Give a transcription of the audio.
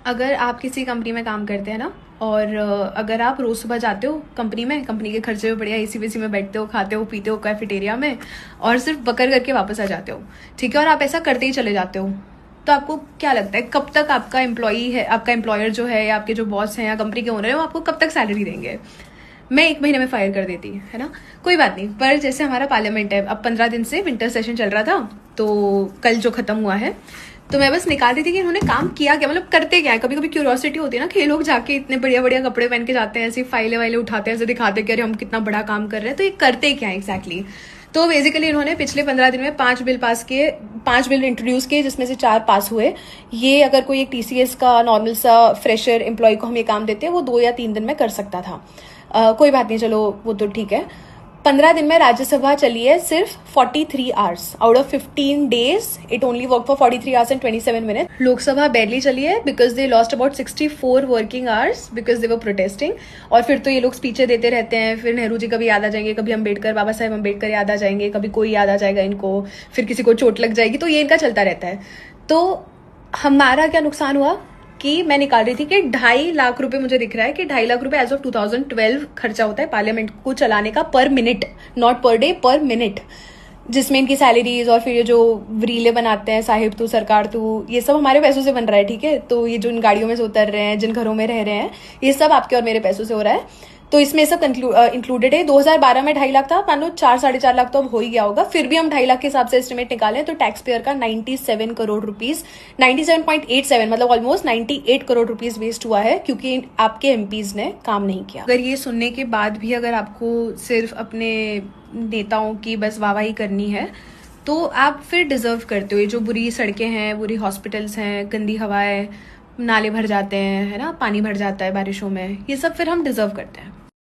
अगर आप किसी कंपनी में काम करते हैं ना, और अगर आप रोज़ सुबह जाते हो कंपनी में, कंपनी के खर्चे में बढ़िया एसी वेसी में बैठते हो, खाते हो पीते हो कैफेटेरिया में, और सिर्फ बकर करके वापस आ जाते हो, ठीक है, और आप ऐसा करते ही चले जाते हो, तो आपको क्या लगता है कब तक आपका एम्प्लॉई है, आपका एम्प्लॉयर जो है या आपके जो बॉस हैं या कंपनी के ओनर है, वो आपको कब तक सैलरी देंगे? मैं 1 महीने में फायर कर देती, है ना। कोई बात नहीं, पर जैसे हमारा पार्लियामेंट है, अब 15 दिन से विंटर सेशन चल रहा था, तो कल जो खत्म हुआ है, तो मैं बस निकाल रही थी कि इन्होंने काम किया क्या, मतलब करते क्या है। कभी कभी क्यूरियोसिटी होती है ना कि ये लोग जाके इतने बढ़िया बढ़िया कपड़े पहन के जाते हैं, ऐसी फाइलें वाइलें उठाते हैं, ऐसे दिखाते हैं कि अरे हम कितना बड़ा काम कर रहे हैं, तो ये करते क्या है एग्जैक्टली। तो बेसिकली इन्होंने पिछले 15 दिन में 5 बिल पास किए, 5 बिल इंट्रोड्यूस किए, जिसमें से 4 पास हुए। ये अगर कोई एक टीसीएस का नॉर्मल सा फ्रेशर एम्प्लॉय को हम ये काम देते हैं, वो 2 या 3 दिन में कर सकता था। कोई बात नहीं, चलो वो तो ठीक है। 15 दिन में राज्यसभा चली है सिर्फ 43 hours out of 15 days. It only work for 43 hours and 27 minute. Lok Sabha बैरली चली है because they lost about 64 working hours because they were protesting. और फिर तो ये लोग स्पीचें देते रहते हैं, फिर नेहरू जी कभी याद आ जाएंगे, कभी अम्बेडकर, बाबा साहेब अम्बेडकर याद आ जाएंगे, कभी कोई याद आ जाएगा इनको, फिर किसी को चोट लग जाएगी, तो ये इनका चलता रहता है। तो हमारा क्या नुकसान हुआ कि मैं निकाल रही थी कि 2.5 लाख रुपए, मुझे दिख रहा है कि 2.5 लाख रुपए एज ऑफ 2012 खर्चा होता है पार्लियामेंट को चलाने का पर मिनट, नॉट पर डे, पर मिनट, जिसमें इनकी सैलरीज और फिर ये जो रीले बनाते हैं, साहिब तू सरकार तू, ये सब हमारे पैसों से बन रहा है, ठीक है। तो ये जो इन गाड़ियों में से उतर रहे हैं, जिन घरों में रह रहे हैं, ये सब आपके और मेरे पैसों से हो रहा है। तो इसमें सब इंक्लूडेड है। 2012 में 2.5 लाख था, मान लो 4-4.5 लाख तो अब हो ही गया होगा। फिर भी हम 2.5 लाख के हिसाब से एस्टिमेट निकालें तो टैक्स पेयर का 97 करोड़ रुपीज, 97.87 मतलब ऑलमोस्ट 98 करोड़ रुपीज वेस्ट हुआ है, क्योंकि आपके एमपीज ने काम नहीं किया। अगर ये सुनने के बाद भी अगर आपको सिर्फ अपने नेताओं की बस वाहवाही करनी है, तो आप फिर डिजर्व करते हो। ये जो बुरी सड़कें हैं, बुरी हॉस्पिटल्स हैं, गंदी हवाएं, नाले भर जाते हैं, है ना, पानी भर जाता है बारिशों में, ये सब फिर हम डिजर्व करते हैं।